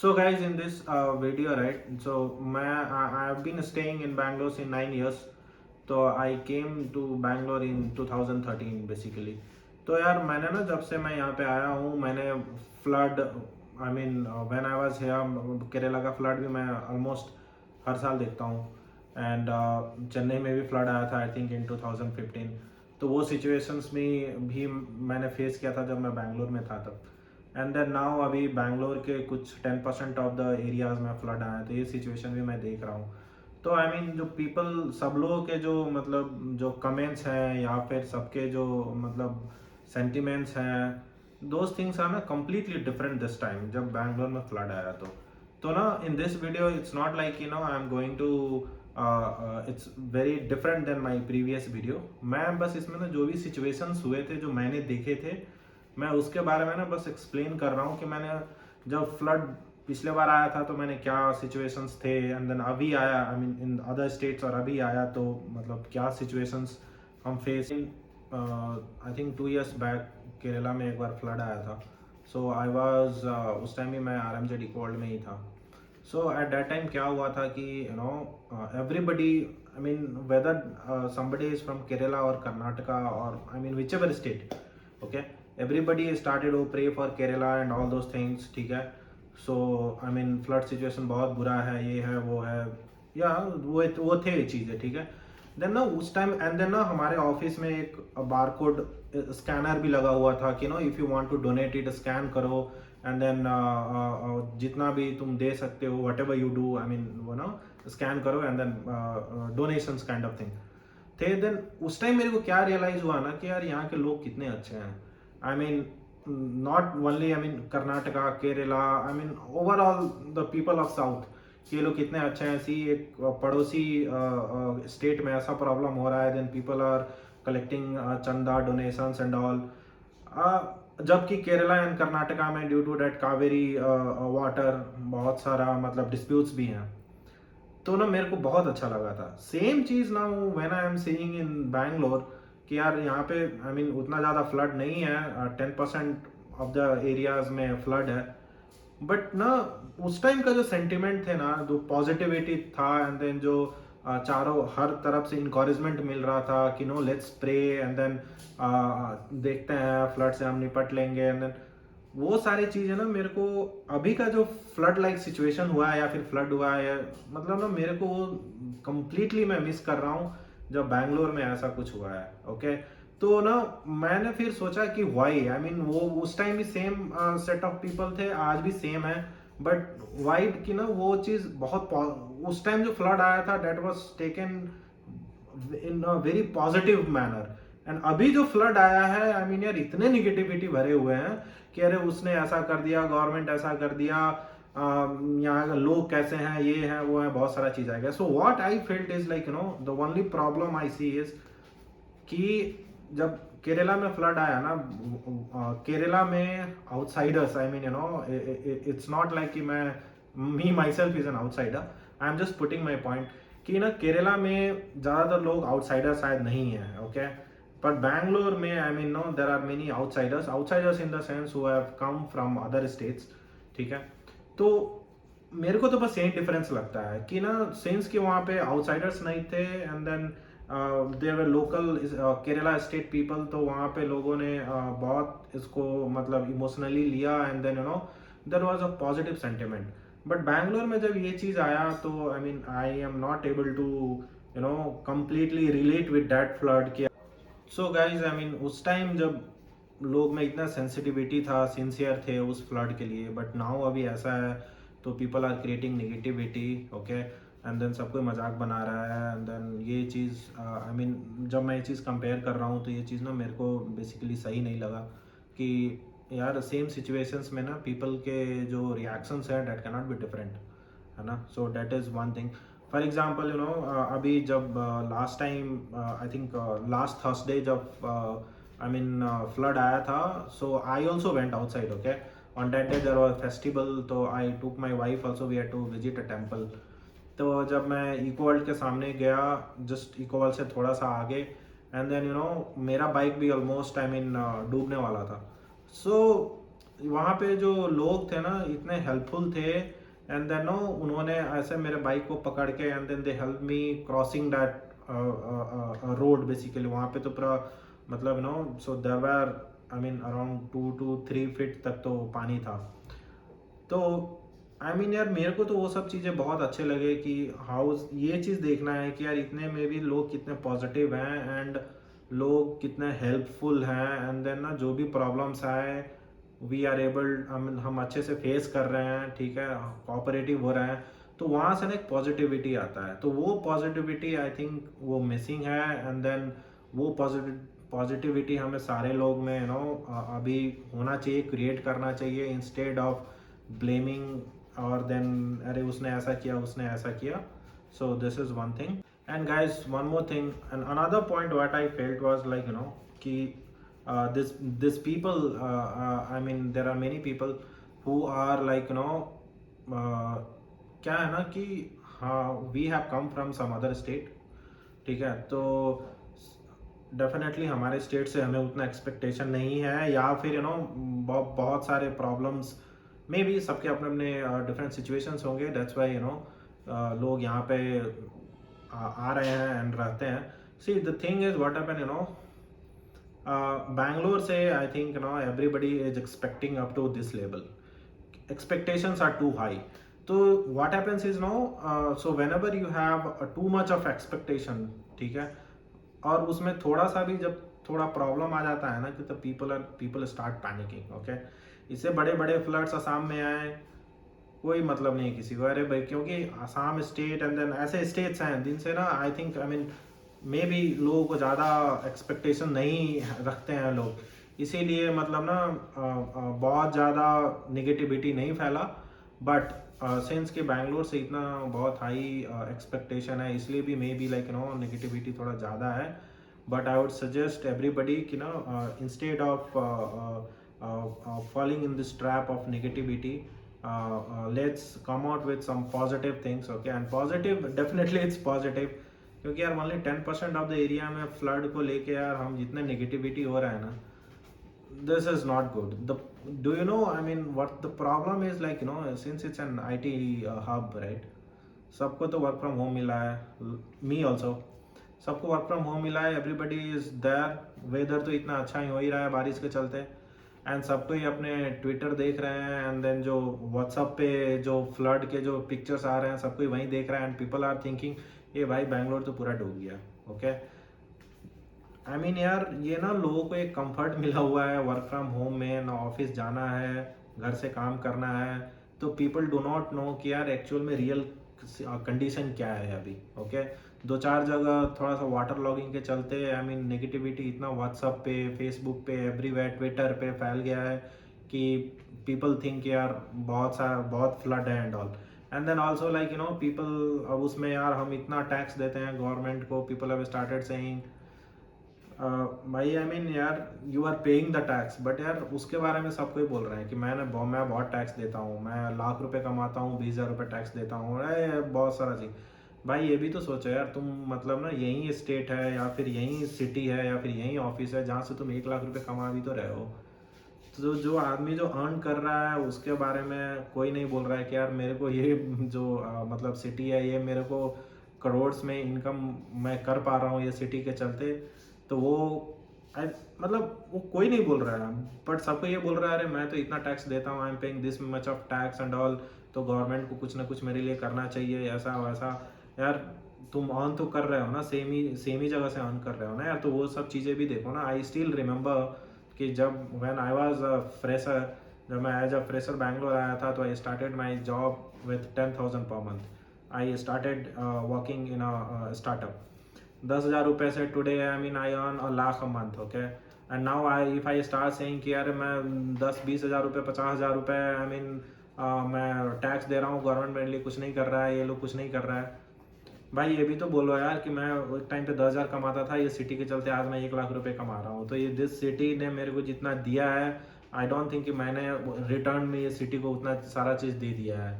So guys, in this video, right? So I have been staying in Bangalore since 9 years. तो I came to Bangalore in 2013 basically. तो यार मैंने ना जब से मैं यहाँ पे आया हूँ मैंने flood I mean when I was here Kerala का फ्लड भी मैं ऑलमोस्ट हर साल देखता हूँ। एंड चेन्नई में भी फ्लड आया था आई थिंक इन 2015। तो वो सिचुएशंस में भी मैंने फेस किया था जब मैं बैंगलोर में था तब। एंड देन नाउ अभी बैंगलोर के कुछ 10% ऑफ द एरियाज में फ्लड आया, तो ये सिचुएशन भी मैं देख रहा हूँ। तो आई मीन जो पीपल सब लोगों के जो मतलब जो कमेंट्स हैं या फिर सबके जो मतलब सेंटिमेंट्स हैं, दोज थिंग्स आर ना कम्प्लीटली डिफरेंट दिस टाइम जब बैंगलोर में फ्लड आया। तो ना in this video it's not like I am going to it's very different than my previous video. मैं बस इसमें ना जो भी सिचुएशंस हुए थे जो मैंने देखे थे मैं उसके बारे में ना बस एक्सप्लेन कर रहा हूँ कि मैंने जब फ्लड पिछले बार आया था तो मैंने क्या सिचुएशंस थे, एंड देन अभी आया I mean in other states और अभी आया तो मतलब क्या सिचुएशंस हम facing. I think 2 years back Kerala में एक बार फ्लड आया था। सो आई वाज उस टाइम भी मैं RMZ इको वर्ल्ड में ही था। सो एट दैट टाइम क्या हुआ था कि everybody I mean whether somebody is from Kerala और कर्नाटका और I mean whichever state, okay, everybody started to pray for Kerala and all those things, ठीक है। सो आई मीन फ्लड सिचुएशन बहुत बुरा है, ये है वो है, या वो थे चीज़ें, ठीक है। देन ना उस टाइम एंड देन ना हमारे ऑफिस में एक बार कोड स्कैनर भी लगा हुआ था कि if you want to donate it scan करो एंड देन जितना भी तुम दे सकते हो whatever you do I mean वो ना स्कैन करो and then donations kind of thing थे। देन उस टाइम मेरे को क्या रियलाइज हुआ ना कि यार यहाँ के लोग कितने अच्छे हैं। I mean not only I mean Karnataka Kerala I mean overall the people of south ये लोग कितने अच्छे हैं। सी एक पड़ोसी स्टेट में ऐसा प्रॉब्लम हो रहा है, देन पीपल आर कलेक्टिंग चंदा डोनेशंस एंड ऑल। जबकि केरला एंड कर्नाटका में due to that Kaveri water बहुत सारा मतलब डिस्प्यूट्स भी हैं। तो ना मेरे को बहुत अच्छा लगा था। सेम चीज़ ना when I am seeing in Bangalore कि यार यहाँ पे आई मीन उतना ज़्यादा फ्लड नहीं है, 10% ऑफ द एरियाज में फ्लड है, बट ना उस टाइम का जो सेंटिमेंट थे ना, जो पॉजिटिविटी था एंड देन जो चारों हर तरफ से इंकरेजमेंट मिल रहा था कि लेट्स प्रे एंड देन देखते हैं फ्लड से हम निपट लेंगे एंड देन वो सारी चीज़ें ना मेरे को अभी का जो फ्लड लाइक सिचुएशन हुआ है या फिर फ्लड हुआ है मतलब ना मेरे को वो कंप्लीटली मैं मिस कर रहा हूँ जब बैंगलोर में ऐसा कुछ हुआ है, ओके। तो ना मैंने फिर सोचा कि वाई आई मीन वो उस टाइम भी सेम सेट ऑफ पीपल थे, आज भी सेम है, बट वाई कि ना वो चीज़ बहुत उस टाइम जो फ्लड आया था that was taken in a very positive manner, and अभी जो फ्लड आया है आई मीन यार इतने निगेटिविटी भरे हुए हैं कि अरे उसने ऐसा कर दिया, गवर्नमेंट ऐसा कर दिया, यहाँ लोग कैसे हैं, ये है वो है, बहुत सारा चीज आएगा। So what I felt is like the only problem I see is कि जब केरला में फ्लड आया ना, केरला में outsiders I mean it's not like कि मैं me myself is an outsider, I am just putting my point कि ना केरला में ज़्यादातर लोग आउटसाइडर शायद नहीं है, ओके, पर बैंगलोर में I mean there are many outsiders in the sense who have come from other states, ठीक है। तो मेरे को तो बस यही डिफरेंस लगता है कि ना सिंस कि वहाँ पे आउटसाइडर्स नहीं थे and then there were local Kerala state people, तो वहाँ पे लोगों ने बहुत इसको मतलब इमोशनली लिया and then there was a positive sentiment. But Bangalore में जब ये चीज़ आया तो I mean I am not able to completely relate with that flood कि सो गाइज आई मीन उस टाइम जब लोग में इतना सेंसिटिविटी था, सिंसियर थे उस फ्लड के लिए, बट नाउ अभी ऐसा है तो people are creating negativity, okay, and then सबको मजाक बना रहा है एंड देन ये चीज़ आई मीन जब मैं ये चीज़ कंपेयर कर रहा हूँ तो ये चीज़ ना मेरे को बेसिकली सही नहीं लगा कि यार सेम सिचुएशंस में ना पीपल के जो रिएक्शंस हैं डेट कैनॉट बी डिफरेंट, है ना। So that is one thing. For example अभी जब last time I think last Thursday जब आई मीन फ्लड आया था, so I also went outside, okay, on that day there was festival, तो I took my wife also, we had to visit a temple. तो जब मैं eco world के सामने गया, जस्ट इको वर्ल्ड से थोड़ा सा आगे, एंड देन मेरा बाइक भी ऑलमोस्ट आई मीन डूबने वाला था। सो वहाँ पे जो लोग थे ना इतने हेल्पफुल थे, एंड देन नो उन्होंने ऐसे मेरे बाइक को पकड़ के and then they help me crossing that road basically. वहाँ पे तो पूरा मतलब no so there were I mean around 2 to 3 feet तक तो पानी था। तो आई मीन यार मेरे को तो वो सब चीज़ें बहुत अच्छे लगे कि हाउस ये चीज़ देखना है कि यार इतने में भी लोग कितने पॉजिटिव हैं एंड लोग कितने हेल्पफुल हैं, एंड देन ना जो भी प्रॉब्लम्स आए वी आर एबल हम अच्छे से फेस कर रहे हैं, ठीक है, कोऑपरेटिव हो रहे हैं। तो वहाँ से ना एक पॉजिटिविटी आता है, तो वो पॉजिटिविटी आई थिंक वो मिसिंग है, एंड देन वो पॉजिटिविटी हमें सारे लोग में यू नो अभी होना चाहिए, क्रिएट करना चाहिए, इंस्टेड ऑफ ब्लेमिंग और देन अरे उसने ऐसा किया उसने ऐसा किया। So this is one thing. And guys one more thing and another point what I felt was like you no कि this people I mean there are many people who are like you know क्या है ना कि हाँ we have come from some other state, ठीक है, तो definitely हमारे स्टेट से हमें उतना एक्सपेक्टेशन नहीं है, या फिर यू नो बहुत सारे प्रॉब्लम्स में भी सबके अपने अपने डिफरेंट सिचुएशंस होंगे, दैट्स वाई यू नो लोग यहाँ पे आ रहे हैं एंड रहते हैं। See the thing is what happen you know Bangalore say I think you know everybody is expecting up to this level. Expectations are too high. So what happens is no, so whenever you have too much of expectation, ठीक है, और उसमें थोड़ा सा भी जब थोड़ा problem आ जाता है ना कि तो पीपल स्टार्ट पैनिकिंग, ओके। इससे बड़े बड़े फ्लड्स असम में आए, कोई मतलब नहीं है किसी को, अरे भाई क्योंकि असम स्टेट एंड देन ऐसे स्टेट्स हैं जिनसे ना I think I mean may be लोगों को ज़्यादा एक्सपेक्टेशन नहीं रखते हैं लोग, इसीलिए मतलब ना बहुत ज़्यादा निगेटिविटी नहीं फैला। बट सिंस कि बैंगलोर से इतना बहुत हाई एक्सपेक्टेशन है, इसलिए भी may be like you no negativity थोड़ा ज़्यादा है। But I would suggest everybody कि ना instead of falling in this trap of negativity, let's come out with some positive things, okay, and positive definitely it's positive, क्योंकि यार only 10% of the area में flood को लेके यार हम जितने नेगेटिविटी हो रहा है ना, this is not good. The do you know I mean what the problem is like you know since it's an IT hub right, सबको तो वर्क फ्रॉम होम मिला है, मी ऑल्सो, सबको वर्क फ्रॉम होम मिला है, everybody is there, weather तो इतना अच्छा ही हो ही रहा है बारिश के चलते, एंड सबको ही अपने ट्विटर देख रहे हैं, एंड देन जो व्हाट्सअप पे जो फ्लड के जो पिक्चर्स आ रहे हैं सबको ही वहीं देख रहे हैं, एंड पीपल आर थिंकिंग ये भाई बैंगलोर तो पूरा डूब गया, ओके। आई मीन यार ये ना लोगों को एक कंफर्ट मिला हुआ है वर्क फ्रॉम होम में, ना ऑफिस जाना है, घर से काम करना है, तो पीपल डू नॉट नो कि यार एक्चुअल में रियल कंडीशन क्या है अभी, ओके। दो चार जगह थोड़ा सा वाटर लॉगिंग के चलते आई मीन नेगेटिविटी इतना व्हाट्सअप पे, फेसबुक पे, एवरीवेयर, ट्विटर पे फैल गया है कि पीपल थिंक यार बहुत फ्लड है and all, and then also like you know people अब उसमें यार हम इतना टैक्स देते हैं गवर्नमेंट को, पीपल हैव स्टार्टेड सेइंग भाई आई मीन यार you are paying the tax, but यार उसके बारे में सब कोई बोल रहे हैं कि मैं बहुत टैक्स देता हूँ, मैं लाख रुपए कमाता हूँ, 20,000 रुपये टैक्स देता हूँ, अरे बहुत सारा चीज़। भाई ये भी तो सोचो यार, तुम मतलब ना यही स्टेट है या फिर यही सिटी है या फिर यही ऑफिस है जहाँ से तुम 1 लाख रुपए कमा भी तो रहे हो, तो जो आदमी जो अर्न कर रहा है उसके बारे में कोई नहीं बोल रहा है कि यार मेरे को ये जो मतलब सिटी है ये मेरे को करोड़्स में इनकम मैं कर पा रहा हूँ ये सिटी के चलते, तो वो मतलब वो कोई नहीं बोल रहा है, बट सबको ये बोल रहा है अरे मैं तो इतना टैक्स देता हूँ, I am paying this much of tax and all, तो गवर्नमेंट को कुछ ना कुछ मेरे लिए करना चाहिए, ऐसा वैसा। यार तुम अर्न तो कर रहे हो ना, सेम ही जगह से अर्न कर रहे हो ना यार, तो वो सब चीज़ें भी देखो ना। आई स्टिल रिमेंबर कि जब when I was a fresher, जब मैं एज अ फ्रेशर बैंगलोर आया था, तो I started my job with 10,000 per month, I started working in a startup, 10,000 रुपये से today I mean I earn a lakh a month, okay. And now I if I start saying कि यार मैं 10-20 हज़ार रुपये, 50,000 रुपये आई मीन मैं tax दे रहा हूँ, गवर्नमेंट मेरे लिए कुछ नहीं कर रहा है, ये लोग कुछ नहीं कर रहा है, भाई ये भी तो बोलो यार कि मैं एक टाइम पे 10,000 कमाता था, ये सिटी के चलते आज मैं 1 लाख रुपए कमा रहा हूँ, तो ये दिस सिटी ने मेरे को जितना दिया है आई डोंट थिंक कि मैंने रिटर्न में ये सिटी को उतना सारा चीज़ दे दिया है,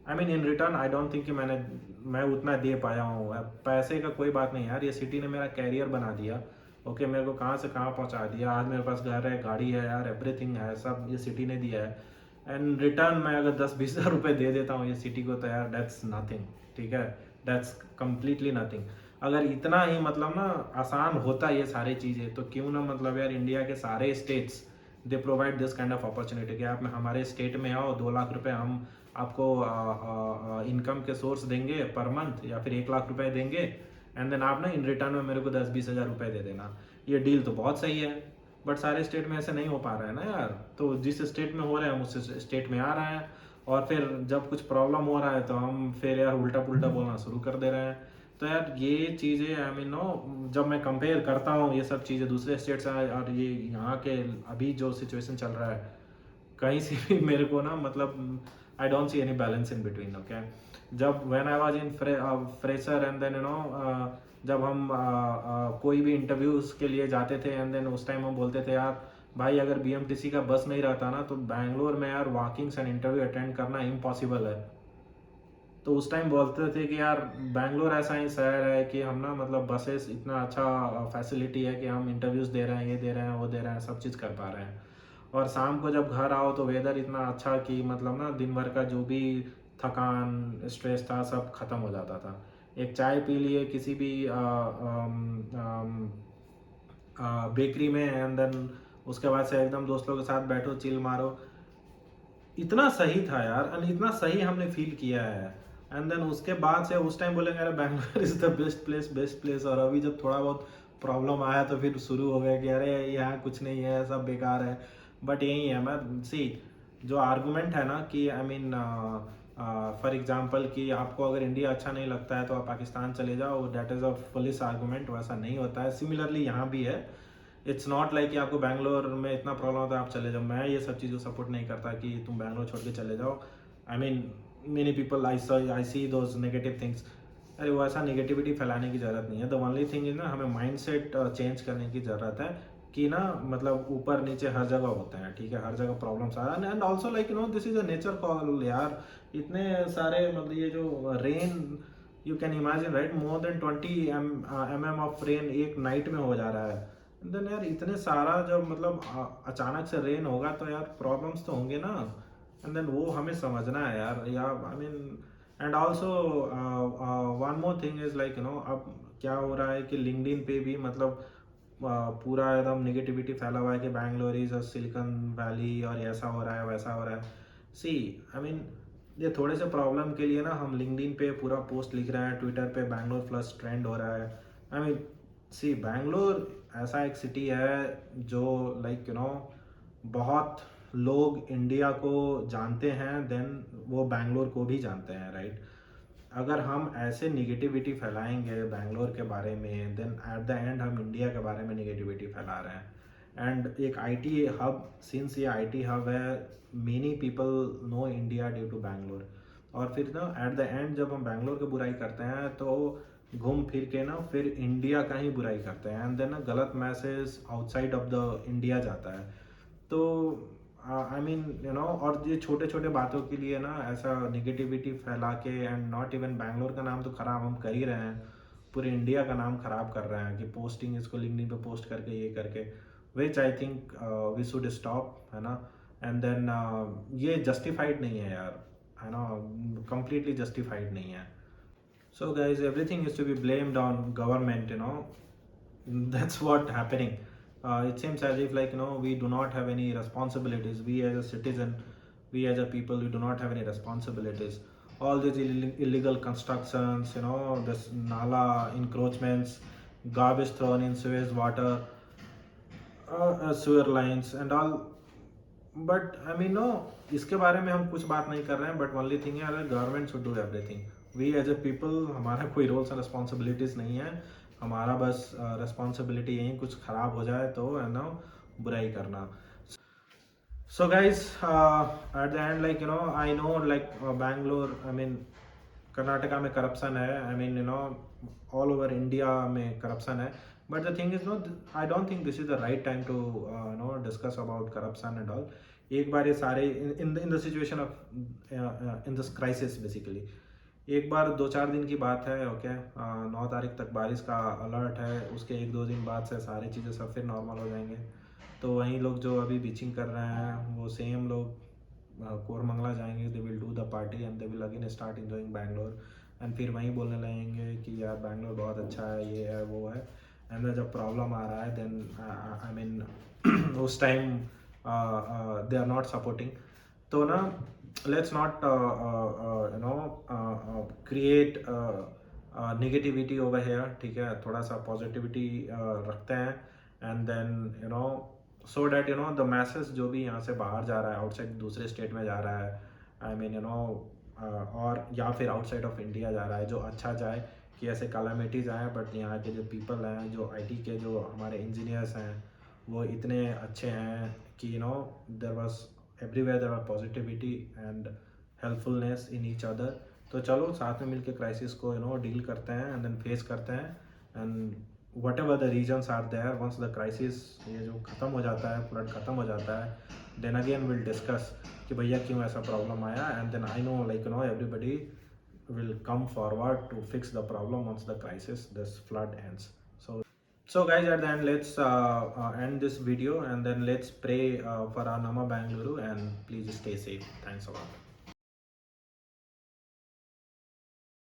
I mean in return I don't think कि मैं उतना दे पाया हूँ। पैसे का कोई बात नहीं यार, ये सिटी ने मेरा कैरियर बना दिया, ओके, मेरे को कहाँ से कहाँ पहुँचा दिया, आज मेरे पास घर है, गाड़ी है यार, एवरीथिंग है, सब ये सिटी ने दिया है। एंड रिटर्न मैं अगर 10-20 हज़ार रुपये दे देता हूँ ये सिटी को, तो यार दैट्स नथिंग, ठीक है, दैट्स कम्प्लीटली नथिंग। अगर इतना ही मतलब ना आसान होता ये सारी चीज़ें, तो क्यों ना मतलब यार इंडिया के सारे states they provide this kind of opportunity कि आप हमारे स्टेट में आओ, 2 लाख रुपए हम आपको इनकम के सोर्स देंगे पर मंथ, या फिर 1 लाख रुपए देंगे, एंड देन आप ना इन रिटर्न में मेरे को 10-20 हज़ार रुपए दे देना। ये डील तो बहुत सही है, बट सारे स्टेट में ऐसे नहीं हो पा रहा है ना यार। तो जिस स्टेट में हो रहा है हम उस स्टेट में आ रहे हैं, और फिर जब कुछ प्रॉब्लम हो रहा है तो हम फिर यार उल्टा पुल्टा बोलना शुरू कर दे रहे हैं। तो यार ये चीज़ें आई मीन नो, जब मैं कंपेयर करता हूँ ये सब चीज़ें दूसरे स्टेट से और ये यहाँ के अभी जो सिचुएशन चल रहा है, कहीं से भी मेरे को ना मतलब I don't see any balance in between. Okay, जब when I was in fresher and then जब हम कोई भी इंटरव्यूज के लिए जाते थे, एंड देन उस टाइम हम बोलते थे यार भाई अगर बीएमटीसी का बस नहीं रहता ना तो बैंगलोर में यार वॉकिंग्स एंड इंटरव्यू अटेंड करना इम्पॉसिबल है। तो उस टाइम बोलते थे कि यार बैंगलोर ऐसा ही शहर है कि हम ना मतलब बसेस इतना अच्छा फैसिलिटी है कि हम इंटरव्यूज़ दे रहे हैं, ये दे रहे हैं, वो दे रहे हैं, सब चीज़ कर पा रहे हैं। और शाम को जब घर आओ तो वेदर इतना अच्छा कि मतलब ना दिन भर का जो भी थकान स्ट्रेस था सब खत्म हो जाता था। एक चाय पी लिए किसी भी बेकरी में, एंड देन उसके बाद से एकदम दोस्तों के साथ बैठो, चिल मारो, इतना सही था यार, एंड इतना सही हमने फील किया है। एंड देन उसके बाद से उस टाइम बोलेंगे अरे Bangalore is the best place, best place, और अभी जब थोड़ा बहुत प्रॉब्लम आया तो फिर शुरू हो गया कि अरे यहाँ कुछ नहीं है, सब बेकार है। बट यही है, मैं सी जो आर्गूमेंट है ना कि आई मीन फॉर एग्जाम्पल कि आपको अगर इंडिया अच्छा नहीं लगता है तो आप पाकिस्तान चले जाओ, that is a foolish argument, वैसा नहीं होता है। सिमिलरली यहाँ भी है, इट्स नॉट लाइक कि आपको बैंगलोर में इतना प्रॉब्लम होता है आप चले जाओ। मैं ये सब चीज़ को सपोर्ट नहीं करता कि तुम बैंगलोर छोड़ के चले जाओ। I mean many people I C those negative things. अरे वो ऐसा नेगेटिविटी फैलाने की ज़रूरत नहीं है। द ओनली थिंग इज ना हमें माइंड सेट चेंज करने की ज़रूरत है कि ना मतलब ऊपर नीचे हर जगह होते हैं, ठीक है, हर जगह प्रॉब्लम्स आ रहा है। And also like this is a nature call यार। इतने सारे मतलब ये जो rain, you can imagine right, more than 20 mm of rain एक नाइट में हो जा रहा है। देन यार इतने सारा जब मतलब अचानक से रेन होगा तो यार प्रॉब्लम्स तो होंगे ना। एंड देन वो हमें समझना है यार, या I mean and also one more thing is like अब क्या हो रहा है कि लिंक्डइन पे भी मतलब पूरा एकदम निगेटिविटी फैला हुआ है कि Bangalore is a silicon valley, और ऐसा हो रहा है वैसा हो रहा है। सी आई मीन ये थोड़े से प्रॉब्लम के लिए ना हम लिंक्डइन पे पूरा पोस्ट लिख रहे हैं, ट्विटर पे बैंगलोर प्लस ट्रेंड हो रहा है। आई मीन सी बैंगलोर ऐसा एक सिटी है जो लाइक बहुत लोग इंडिया को जानते हैं, देन वो बैंगलोर को भी जानते हैं, राइट। अगर हम ऐसे निगेटिविटी फैलाएंगे बैंगलोर के बारे में, देन एट द एंड हम इंडिया के बारे में निगेटिविटी फैला रहे हैं। एंड एक आईटी हब, सिंस ये आईटी हब है, many people know India due to Bangalore. और फिर ना एट द एंड जब हम बैंगलोर की बुराई करते हैं तो घूम फिर के ना फिर इंडिया का ही बुराई करते हैं, एंड देन ना गलत message outside of the India जाता है। तो आई मीन और ये छोटे छोटे बातों के लिए ना ऐसा निगेटिविटी फैला के, एंड नॉट इवन बैंगलोर का नाम तो खराब हम कर ही रहे हैं, पूरे इंडिया का नाम खराब कर रहे हैं कि पोस्टिंग इसको लिंक्डइन पे पोस्ट करके ये करके, which I think we should stop, है ना। एंड देन ये जस्टिफाइड नहीं है यार, है ना, completely जस्टिफाइड नहीं है। So guys everything is to be blamed on government, that's what happening. It seems as if like we do not have any responsibilities. We as a citizen, we as a people, we do not have any responsibilities. All these illegal constructions, this nala encroachments, garbage thrown in sewage water, sewer lines and all. But I mean no इसके बारे में हम कुछ बात नहीं कर रहे हैं, बट ओनली थिंग है government should do everything. We as a people, हमारा कोई रोल्स एंड रिस्पॉन्सिबिलिटीज नहीं है, हमारा बस रिस्पॉन्सिबिलिटी यही कुछ खराब हो जाए तो है ना बुराई करना। So guys at the end like I know like Bangalore, I mean Karnataka में करप्शन है, I mean all over India में करप्शन है। But the thing is I don't think this is the right time to discuss about corruption and all. एक बार ये सारे in the situation of in this crisis basically, एक बार 2-4 दिन की बात है, ओके, 9 तारीख तक बारिश का अलर्ट है, उसके 1-2 दिन बाद से सारी चीज़ें सब फिर नॉर्मल हो जाएंगे। तो वहीं लोग जो अभी बीचिंग कर रहे हैं वो सेम लोग कोरमंगला जाएंगे, they will do the party and they will again start enjoying Bangalore, and फिर वहीं बोलने लगेंगे कि यार बैंगलोर बहुत अच्छा है, ये है वो है। एंड जब प्रॉब्लम आ रहा है देन आई मीन उस time they are not supporting. तो ना let's not you know create negativity over here, ठीक है, थोड़ा सा पॉजिटिविटी रखते हैं, and then you know so that you know the message जो भी यहाँ से बाहर जा रहा है, आउटसाइड दूसरे स्टेट में जा रहा है, आई मीन यू नो और या फिर आउटसाइड ऑफ इंडिया जा रहा है, जो अच्छा जाए कि ऐसे कैलामिटीज़ आए, बट यहाँ के जो पीपल हैं, जो आईटी के जो हमारे इंजीनियर्स हैं, वो इतने अच्छे हैं कि you know there was everywhere there was positivity and helpfulness in each other. तो चलो साथ में मिलकर क्राइसिस को यू नो डील करते हैं एंड देन फेस करते हैं, and whatever the reasons are there, once the crisis ये जो ख़त्म हो जाता है, फ्लड ख़त्म हो जाता है, देन अगेन विल डिस्कस कि भैया क्यों ऐसा प्रॉब्लम आया, and then I know like you know everybody will come forward to fix the problem once the crisis, this flood ends. So guys, at the end, let's end this video, and then let's pray for our Nama Bangalore, and please stay safe. Thanks a lot.